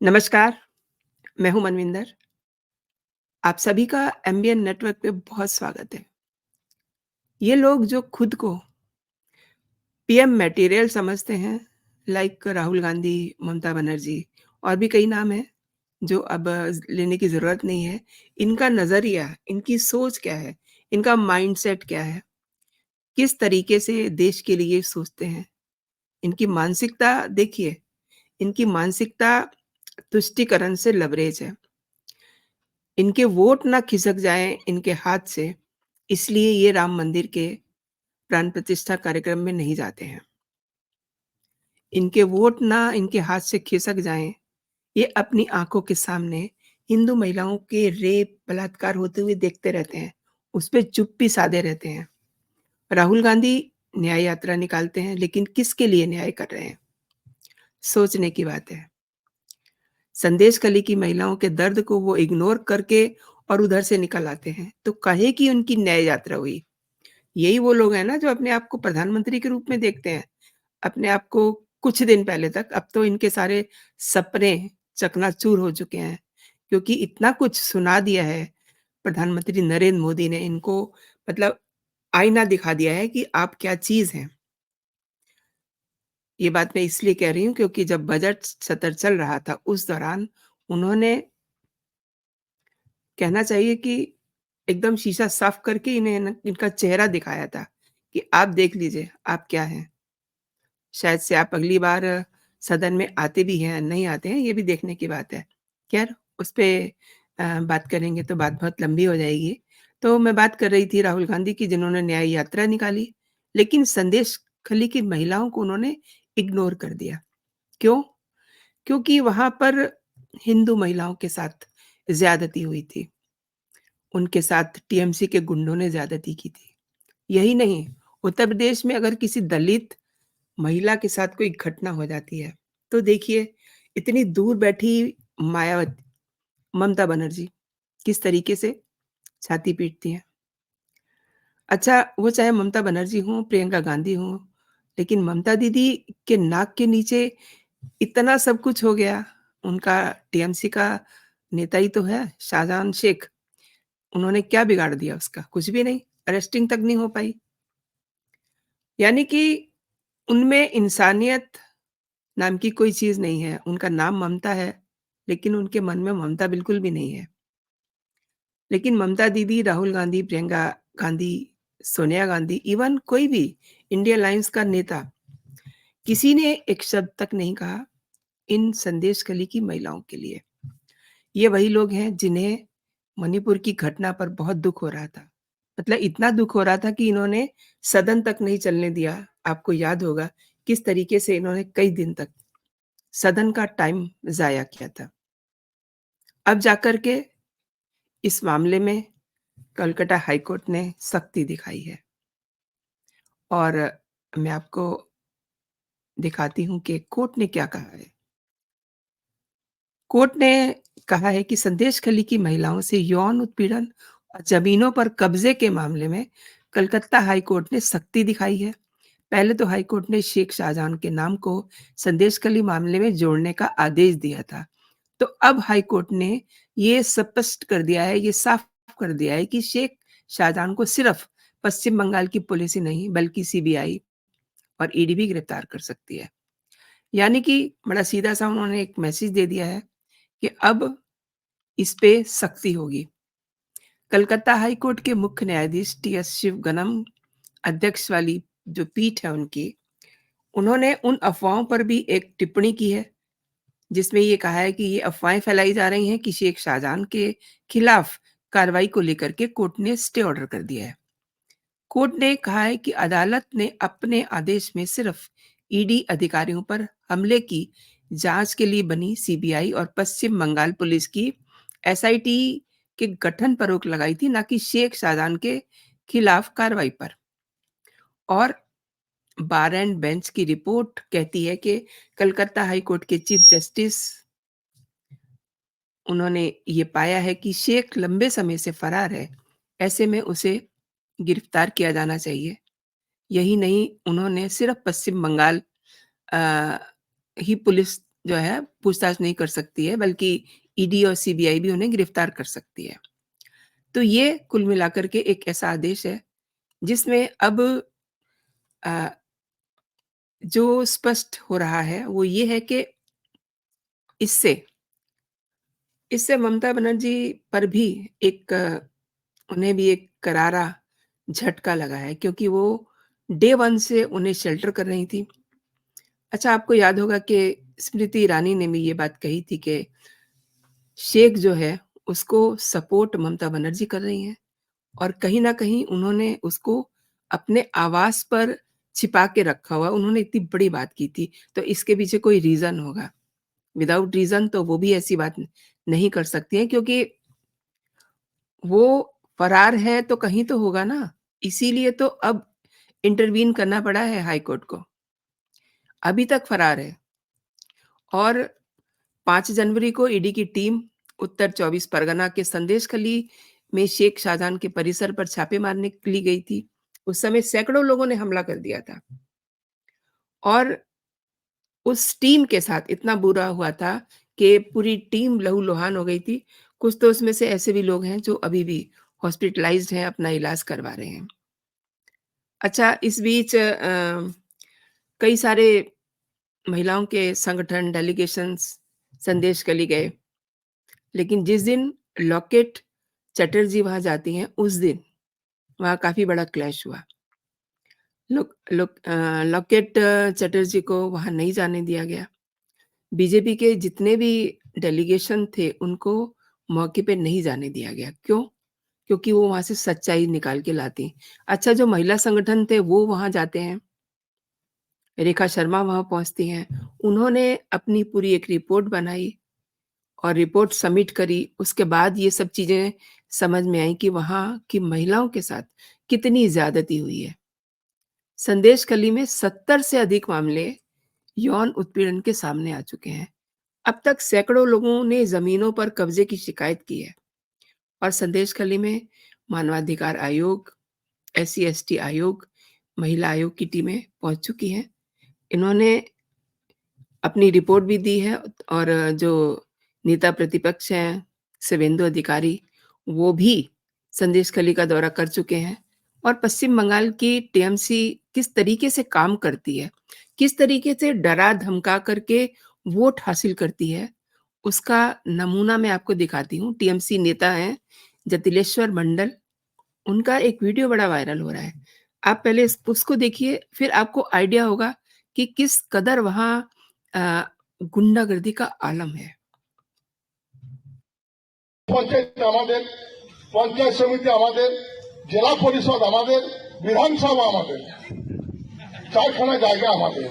नमस्कार, मैं हूँ मनविंदर। आप सभी का एमबीएन नेटवर्क पे बहुत स्वागत है। ये लोग जो खुद को पीएम मटेरियल समझते हैं, लाइक राहुल गांधी, ममता बनर्जी और भी कई नाम हैं, जो अब लेने की ज़रूरत नहीं है। इनका नज़रिया, इनकी सोच क्या है? इनका माइंडसेट क्या है? किस तरीके से देश के लिए सोचते हैं? इनकी मानसिकता देखिए, इनकी मानसिकता तुष्टीकरण से लबरेज है। इनके वोट ना खिसक जाएँ इनके हाथ से, इसलिए ये राम मंदिर के प्राण प्रतिष्ठा कार्यक्रम में नहीं जाते हैं। इनके वोट ना इनके हाथ से खिसक जाएँ, ये अपनी आँखों के सामने हिंदू महिलाओं के रेप, बलात्कार होते हुए देखते रहते हैं। उस पे चुप्पी साधे रहते हैं। राहुल गांधी न्याय यात्रा निकालते हैं, लेकिन किसके लिए न्याय कर रहे हैं? सोचने की बात है। संदेश खाली की महिलाओं के दर्द को वो इग्नोर करके और उधर से निकल आते हैं, तो काहे की उनकी न्याय यात्रा हुई? यही वो लोग हैं ना जो अपने आप को प्रधानमंत्री के रूप में देखते हैं। अपने आप को कुछ दिन पहले तक, अब तो इनके सारे सपने चकनाचूर हो चुके हैं, क्योंकि इतना कुछ सुना दिया है प्रधानमंत्री नरेंद्र मोदी ने इनको, मतलब आईना दिखा दिया है कि आप क्या चीज़ हैं। ये बात मैं इसलिए कह रही हूँ क्योंकि जब बजट सत्र चल रहा था उस दौरान उन्होंने, कहना चाहिए कि एकदम शीशा साफ करके इन्हें न इनका चेहरा दिखाया था कि आप देख लीजिए, आप क्या हैं। शायद से आप अगली बार सदन में आते भी हैं, नहीं आते हैं, ये भी देखने की बात है। ख़ैर उस पे बात करेंगे तो बात बहुत लंबी हो जाएगी। तो मैं बात कर रही थी राहुल गांधी की, जिन्होंने न्याय यात्रा निकाली, लेकिन संदेश खली की महिलाओं को उन्होंने इग्नोर कर दिया। क्यों? क्योंकि वहाँ पर हिंदू महिलाओं के साथ ज़्यादती हुई थी। उनके साथ टीएमसी के गुंडों ने ज़्यादती की थी। यही नहीं, उत्तर प्रदेश में अगर किसी दलित महिला के साथ कोई घटना हो जाती है, तो देखिए इतनी दूर बैठी मायावती ममता बनर्जी किस तरीके से छाती पीटती हैं। अच्छा, वो चाहे ममता बनर्जी हों, प्रियंका गांधी हों, लेकिन ममता दीदी के नाक के नीचे इतना सब कुछ हो गया। उनका टीएमसी का नेता ही तो है, शाहजहां शेख। उन्होंने क्या बिगाड़ दिया उसका? कुछ भी नहीं, अरेस्टिंग तक नहीं हो पाई। यानी कि उनमें इंसानियत नाम की कोई चीज़ नहीं है। उनका नाम ममता है, लेकिन उनके मन में ममता बिल्कुल भी नहीं है। लेकिन ममता दीदी, राहुल गांधी, प्रियंका गांधी, सोनिया गांधी, इवन कोई भी इंडिया अलायंस का नेता, किसी ने एक शब्द तक नहीं कहा इन संदेश खली की महिलाओं के लिए। ये वही लोग हैं जिन्हें मणिपुर की घटना पर बहुत दुःख हो रहा था। मतलब इतना दुःख हो रहा था कि इन्होंने सदन तक नहीं चलने दिया। आपको याद होगा किस तरीके से इन्होंने कई दिन तक सदन का टाइम ज़ाया किया था। अब जाकर के इस मामले में कलकत्ता हाई कोर्ट ने सख्ती दिखाई है और मैं आपको दिखाती हूँ कि कोर्ट ने क्या कहा है। कोर्ट ने कहा है कि संदेश खली की महिलाओं से यौन उत्पीड़न और ज़मीनों पर कब्ज़े के मामले में कलकत्ता हाई कोर्ट ने सख्ती दिखाई है। पहले तो हाई कोर्ट ने शेख शाहजहां के नाम को संदेश खली मामले में जोड़ने का आदेश दिया था। तो अब हाई कोर्ट ने ये स्पष्ट कर दिया है, ये साफ कर दिया है कि शेख शाहजहां को सिर्फ़ पश्चिम बंगाल की पुलिस ही नहीं, बल्कि सीबीआई और ईडी भी गिरफ्तार कर सकती है। यानी कि बड़ा सीधा-सा उन्होंने एक मैसेज दे दिया है कि अब इस पे सख्ती होगी। कलकत्ता हाई कोर्ट के मुख्य न्यायाधीश टीएस शिवगनम अध्यक्ष वाली जो पीठ है उनकी, उन्होंने उन अफ़वाहों पर भी एक टिप्पणी की है, जिसमें ये कहा है कि ये अफ़वाहें फैलाई जा रही हैं कि शेख शाहजहां के खिलाफ कार्रवाई को लेकर के कोर्ट ने स्टे ऑर्डर कर दिया है। कोर्ट ने कहा है कि अदालत ने अपने आदेश में सिर्फ ईडी अधिकारियों पर हमले की जांच के लिए बनी सीबीआई और पश्चिम बंगाल पुलिस की एसआईटी के गठन पर रोक लगाई थी, ना कि शेख शाहजहां के खिलाफ कार्रवाई पर। और बार एंड बेंच की रिपोर्ट कहती है कि कलकत्ता हाई कोर्ट के चीफ जस्टिस, उन्होंने ये पाया है कि शेख लंबे समय से फरार है, ऐसे में उसे गिरफ्तार किया जाना चाहिए। यही नहीं, उन्होंने सिर्फ पश्चिम बंगाल अ, ही पुलिस जो है पूछताछ नहीं कर सकती है, बल्कि ईडी और सीबीआई भी उन्हें गिरफ्तार कर सकती है। तो ये कुल मिलाकर के एक ऐसा आदेश है, जिसमें अब अ, जो स्पष्ट हो रहा है, वो ये है कि इससे इससे ममता बनर्जी पर भी एक उन्हें भी एक करारा झटका लगा है, क्योंकि वो डे 1 से उन्हें शेल्टर कर रही थी। अच्छा, आपको याद होगा कि स्मृति ईरानी ने भी ये बात कही थी कि शेख जो है, उसको सपोर्ट ममता बनर्जी कर रही हैं और कहीं न कहीं उन्होंने उसको अपने आवास पर छिपा के रखा हुआ है। उन्होंने इतनी बड़ी बात की थी, तो इसके पीछे कोई रीज़न होगा। विदाउट रीज़न तो वो भी ऐसी बात नहीं कर सकती हैं, क्योंकि वो फरार है तो कहीं तो होगा ना। इसीलिए तो अब इंटरवीन करना पड़ा है हाई कोर्ट को। अभी तक फरार है और 5 जनवरी को ईडी की टीम उत्तर 24 परगना के संदेशखली में शेख शाहजहां के परिसर पर छापे मारने के लिए गई थी। उस समय सैकड़ों लोगों ने हमला कर दिया था और उस टीम के साथ इतना बुरा हुआ था कि पूरी टीम लहूलुहान हो गई थी। कुछ तो उसमें से ऐसे भी लोग हैं जो अभी भी हॉस्पिटलाइज़्ड हैं, अपना इलाज करवा रहे हैं। अच्छा, इस बीच कई सारे महिलाओं के संगठन, डेलीगेशंस संदेशखली गए, लेकिन जिस दिन लॉकेट चटर्जी वहाँ जाती हैं, उस दिन वहाँ काफ़ी बड़ा क्लैश हुआ। लॉकेट चटर्जी को वहाँ नहीं जाने दिया गया। बीजेपी के जितने भी डेलीगेशन थे, उनको मौके पे नहीं जाने दिया गया। क्यों? क्योंकि वो वहाँ से सच्चाई निकाल के लाती। अच्छा, जो महिला संगठन थे, वो वहाँ जाते हैं। रेखा शर्मा वहाँ पहुँचती हैं। उन्होंने अपनी पूरी एक रिपोर्ट बनाई और रिपोर्ट सबमिट करी। उसके बाद ये सब चीज़ें समझ में आई कि वहाँ की महिलाओं के साथ कितनी ज़्यादती हुई है। संदेशखली में 70 से अधिक मामले यौन उत्पीड़न के सामने आ चुके हैं। अब तक सैकड़ों लोगों ने ज़मीनों पर कब्ज़े की शिकायत की है और संदेशखली में मानवाधिकार आयोग, एससी-एसटी आयोग, महिला आयोग की टीमें पहुँच चुकी हैं। इन्होंने अपनी रिपोर्ट भी दी है और जो नेता प्रतिपक्ष हैं, शुभेंदु अधिकारी, वो भी संदेशखली का दौरा कर चुके हैं और पश्चिम बंगाल की टीएमसी किस तरीके से काम करती है, किस तरीके से डरा-धमका करके वोट हासिल करती है, उसका नमूना मैं आपको दिखाती हूँ। टीएमसी नेता हैं जतिलेश्वर मंडल, उनका एक वीडियो बड़ा वायरल हो रहा है। आप पहले इस उसको देखिए, फिर आपको आइडिया होगा कि किस कदर वहाँ अ, गुंडागर्दी का आलम है। পঞ্চায়েত আমাদের, পঞ্চায়েত সমিতি আমাদের, জেলা পরিষদ আমাদের, বিধানসভা আমাদের, চারখানা জায়গা আমাদের।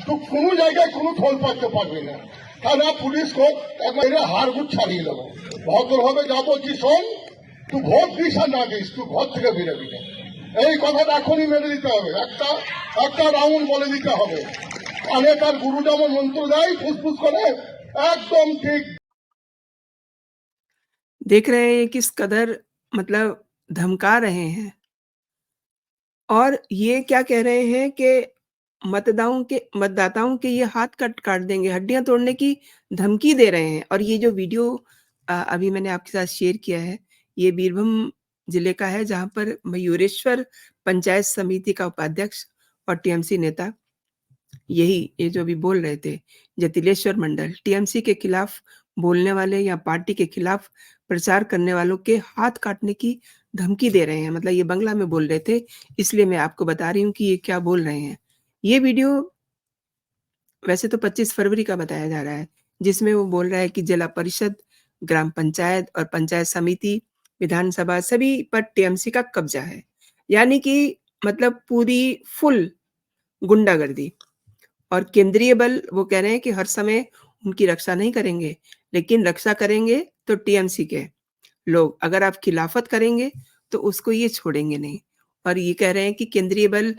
তো কোনো জায়গায় কোনো থল পাচ্ছে পারবে না। থানা পুলিশকে একবারে হাড়গুড় ছাড়িয়ে দেবো। ভদ্রভাবে যা বলছি শোন, তুই ভোট দিস আর না দিস, তুই ঘর থেকে বেরোবি না। এই কথাটা এখনই মেনে দিতে হবে। একটা একটা রাউন্ড বলে দিতে হবে। কানে তার গুরু যেমন মন্ত্র দেয় ফুসফুস করে, একদম ঠিক। देख रहे हैं किस कदर मतलब धमका रहे हैं और ये क्या कह रहे हैं कि मतदाताओं के ये हाथ कट काट देंगे, हड्डियाँ तोड़ने की धमकी दे रहे हैं और ये जो वीडियो अभी मैंने आपके साथ शेयर किया है, ये बीरभूम जिले का है, जहाँ पर मयूरेश्वर पंचायत समिति का उपाध्यक्ष और टीएमसी नेता ये जो अभी बोल रहे थे, जतिलेश्वर मंडल, टीएमसी के खिलाफ बोलने वाले या पार्टी के खिलाफ प्रचार करने वालों के हाथ काटने की धमकी दे रहे हैं। मतलब ये बंगला में बोल रहे थे, इसलिए मैं आपको बता रही हूँ कि ये क्या बोल रहे हैं। ये वीडियो वैसे तो 25 फरवरी का बताया जा रहा है, जिसमें वो बोल रहा है कि जिला परिषद, ग्राम पंचायत और पंचायत समिति, विधानसभा सभी पर टीएमसी का कब्ज़ा है। यानी कि मतलब पूरी फुल गुंडागर्दी। और केंद्रीय बल वो कह रहे हैं कि हर समय उनकी रक्षा नहीं करेंगे, लेकिन रक्षा करेंगे तो टीएमसी के लोग। अगर आप खिलाफत करेंगे, तो उसको ये छोड़ेंगे नहीं। और ये कह रहे हैं कि केंद्रीय बल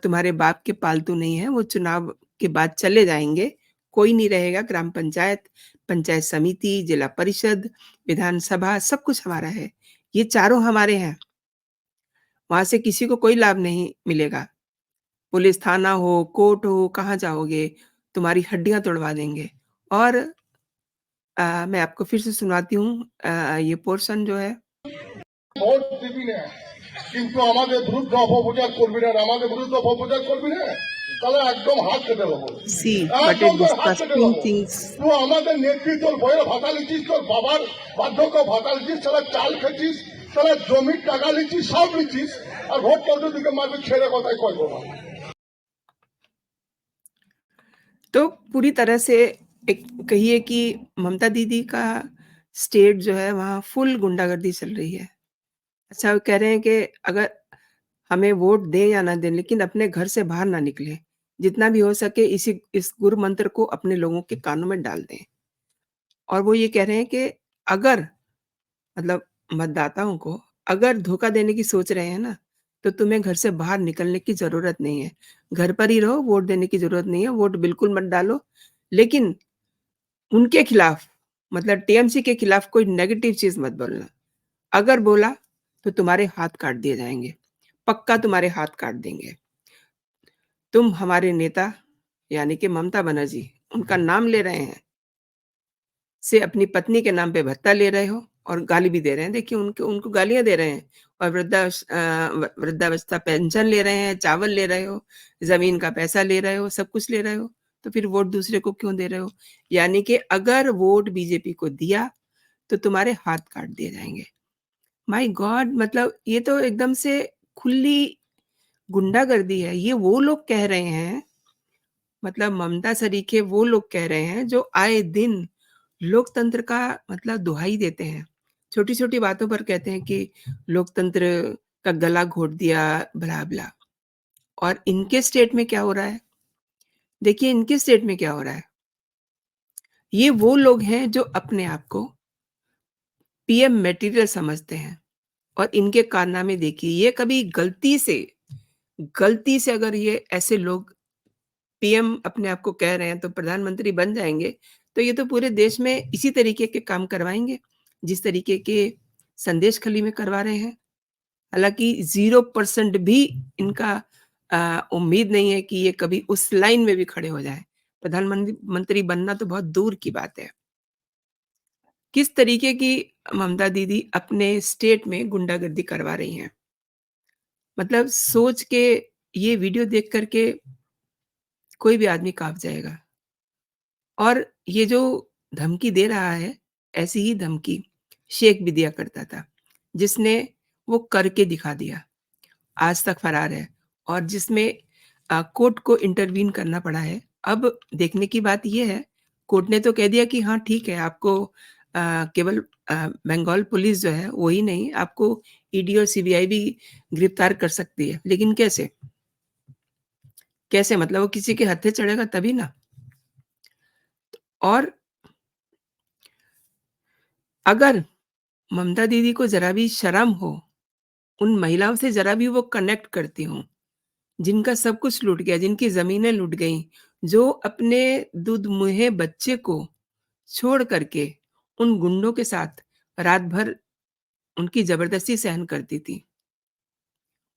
तुम्हारे बाप के पालतू नहीं है, वो चुनाव के बाद चले जाएँगे, कोई नहीं रहेगा, ग्राम पंचायत, पंचायत समिति, जिला परिषद, विधानसभा सब कुछ हमारा है। ये चारों हमारे हैं, वहाँ से किसी को कोई लाभ नहीं मिलेगा। पुलिस थाना हो, कोर्ट हो, कहाँ जाओगे? तुम्हारी हड्डियाँ तुड़वा देंगे। और मैं आपको फिर से सुनाती हूँ ये पोर्शन जो है। ভোট দিবি না, কিন্তু আমাদের বিরুদ্ধে অপপ্রচার করবি না, আমাদের বিরুদ্ধে অপপ্রচার করবি না, তাহলে একদম হাত কেটে নেবো, See what a একদম তোর হাত কেটে disgusting নেবো। things. তুই আমাদের নেত্রী, তোর বইয়ের ভাতা লিখিস, তোর বাবার বার্ধক্য ভাতা লিখিস, তারা চাল খেয়েছিস, তারা জমির টাকা লিখিস, সব লিখিস, আর ভোট কেন্দ্র দিকে মারবি, ছেড়ে কথাই কইবো না। तो पूरी तरह से एक कहिए कि ममता दीदी का स्टेट जो है वहाँ फुल गुंडागर्दी चल रही है। अच्छा वो कह रहे हैं कि अगर हमें वोट दें या ना दें लेकिन अपने घर से बाहर ना निकलें। जितना भी हो सके इस गुरु मंत्र को अपने लोगों के कानों में डाल दें। और वो ये कह रहे हैं कि अगर मतलब मतदाताओं को अगर धोखा देने की सोच रहे हैं ना, तो तुम्हें घर से बाहर निकलने की ज़रूरत नहीं है। घर पर ही रहो, वोट देने की ज़रूरत नहीं है, वोट बिल्कुल मत डालो। लेकिन उनके खिलाफ मतलब टीएमसी के खिलाफ कोई नेगेटिव चीज़ मत बोलना। अगर बोला, तो तुम्हारे हाथ काट दिए जाएँगे। पक्का तुम्हारे हाथ काट देंगे। तुम हमारे नेता यानी कि ममता बनर्जी, उनका नाम ले रहे हैं, से अपनी पत्नी के नाम पे भत्ता ले रहे हो और गाली भी दे रहे हैं। देखिए उनको उनको गालियाँ दे रहे हैं और वृद्धावस्था पेंशन ले रहे हैं, चावल ले रहे हो, ज़मीन का पैसा ले रहे हो, सब कुछ ले रहे हो, तो फिर वोट दूसरे को क्यों दे रहे हो? यानी कि अगर वोट बीजेपी को दिया, तो तुम्हारे हाथ काट दिए जाएँगे। My God! मतलब ये तो एकदम से खुली गुंडागर्दी है। ये वो लोग कह रहे हैं मतलब ममता सरीखे वो लोग कह रहे हैं जो आए दिन लोकतंत्र का मतलब दुहाई देते हैं। छोटी-छोटी बातों पर कहते हैं कि लोकतंत्र का गला घोट दिया ब्ला-ब्ला। और इनके स्टेट में क्या हो रहा है? देखिए इनके स्टेट में क्या हो रहा है? ये वो लोग हैं जो अपने आप को पीएम मटेरियल समझते हैं और इनके कारनामे देखिए ये कभी गलती से अगर ये ऐसे लोग पीएम अपने आप को कह रहे हैं तो प्रधानमंत्री बन जाएँगे, तो ये तो पूरे देश में इसी तरीके के काम करवाएँगे, जिस तरीके के संदेश खली में करवा रहे हैं। हालाँकि 0% भी इनका उम्मीद नहीं है कि ये कभी उस लाइन में भी खड़े हो जाएँ। मंत्री बनना तो बहुत दूर की बात है। किस तरीके की ममता दीदी अपने स्टेट में गुंडागर्दी करवा रही हैं। मतलब सोच के ये वीडियो देख कर के कोई भी आदमी काँप जाएगा। और ये जो धमकी दे रहा है, ऐसी ही धमकी शेख भी दिया करता था, जिसने वो करके दिखा दिया, आज तक फरार है और जिसमें कोर्ट को इंटरवीन करना पड़ा है। अब देखने की बात ये है, कोर्ट ने तो कह दिया कि हाँ, ठीक है, आपको केवल बंगाल पुलिस जो है, वो ही नहीं, आपको ईडी और सीबीआई भी गिरफ्तार कर सकती है। लेकिन कैसे? कैसे मतलब वो किसी के हत्थे चढ़ेगा तभी ना। और अगर ममता दीदी को ज़रा भी शर्म हो, उन महिलाओं से ज़रा भी वो कनेक्ट करती हों, जिनका सब कुछ लूट गया, जिनकी ज़मीनें लूट गईं, जो अपने दूध-मुहे बच्चे को छोड़ कर के उन गुंडों के साथ रात भर उनकी ज़बरदस्ती सहन करती थी।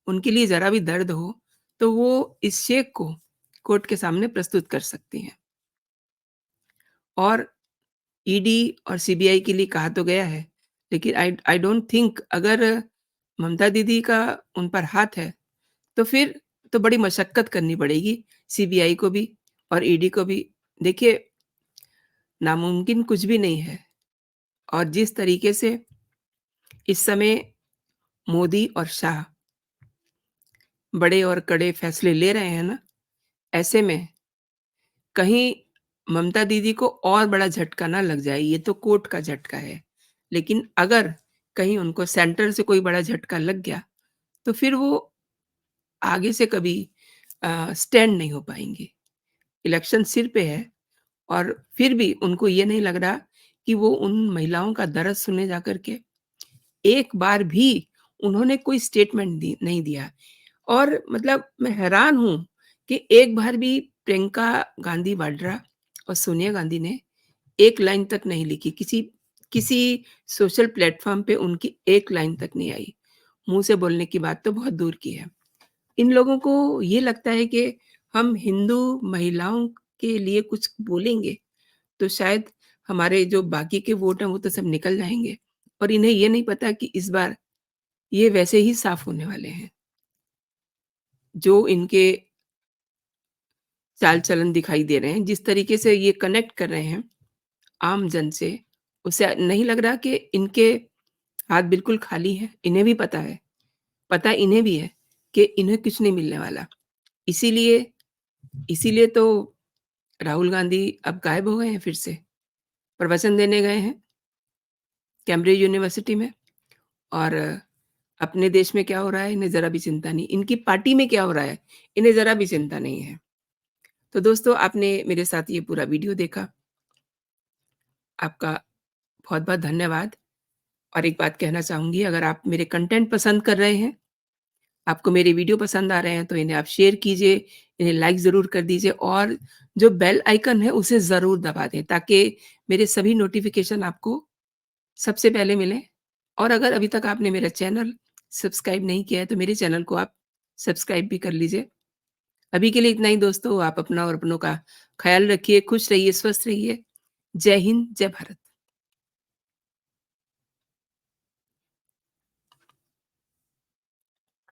उनके लिए ज़रा भी दर्द हो, तो वो इस शेख को कोर्ट के सामने प्रस्तुत कर सकती हैं। और ईडी और सीबीआई के लिए कहा तो गया है, लेकिन आई आई डोंट थिंक अगर ममता दीदी का उन पर हाथ है, तो फिर तो बड़ी मशक्कत करनी पड़ेगी सीबीआई को भी और ईडी को भी। देखिए, नामुमकिन कुछ भी नहीं है और जिस तरीके से इस समय मोदी और शाह बड़े और कड़े फैसले ले रहे हैं ना, ऐसे में कहीं ममता दीदी को और बड़ा झटका ना लग जाए, ये तो कोर्ट का झटका है। लेकिन अगर कहीं उनको सेंटर से कोई बड़ा झटका लग गया, तो फिर वो आगे से कभी स्टैंड नहीं हो पाएँगी। इलेक्शन सिर पे है और फिर भी उनको ये नहीं लग रहा कि वो उन महिलाओं का दर्द सुने जा कर के एक बार भी उन्होंने कोई स्टेटमेंट नहीं दिया। और मतलब मैं हैरान हूँ कि एक बार भी प्रियंका गांधी वाड्रा और सोनिया गांधी ने एक लाइन तक नहीं लिखी। किसी किसी सोशल प्लेटफ़ॉर्म पे उनकी एक लाइन तक नहीं आई। मुँह से बोलने की बात तो बहुत दूर की है। इन लोगों को ये लगता है कि हम हिंदू महिलाओं के लिए कुछ बोलेंगे, तो शायद हमारे जो बाकी के वोट हैं वो तो सब निकल जाएँगे और इन्हें ये नहीं पता कि इस बार ये वैसे ही साफ होने वाले हैं। जो इनके चाल-चलन दिखाई दे रहे हैं, जिस तरीके से ये कनेक्ट कर रहे हैं आम जन से, उससे नहीं लग रहा कि इनके हाथ बिल्कुल खाली हैं। इन्हें भी पता इन्हें भी है कि इन्हें कुछ नहीं मिलने वाला। इसीलिए इसीलिए तो राहुल गांधी अब गायब हो गए हैं फिर से। प्रवचन देने गए हैं कैम्ब्रिज यूनिवर्सिटी में और अपने देश में क्या हो रहा है इन्हें ज़रा भी चिंता नहीं। इनकी पार्टी में क्या हो रहा है, इन्हें ज़रा भी चिंता नहीं है। तो दोस्तों आपने मेरे साथ ये पूरा वीडियो देखा। आपका बहुत-बहुत धन्यवाद और एक बात कहना चाहूँगी अगर आप मेरे कंटेंट पसंद कर रहे हैं, आपको मेरे वीडियो पसंद आ रहे हैं तो इन्हें आप शेयर कीजिए, इन्हें लाइक ज़रूर कर दीजिए और जो बेल आइकन है उसे ज़रूर दबा दें ताकि मेरे सभी नोटिफ़िकेशन आपको सबसे पहले मिलें। और अगर अभी तक आपने मेरा चैनल सब्सक्राइब नहीं किया है तो मेरे चैनल को आप सब्सक्राइब भी कर लीजिए। अभी के लिए इतना ही दोस्तों, आप अपना और अपनों का ख़्याल रखिए, खुश रहिए, स्वस्थ रहिए। जय हिंद, जय भारत।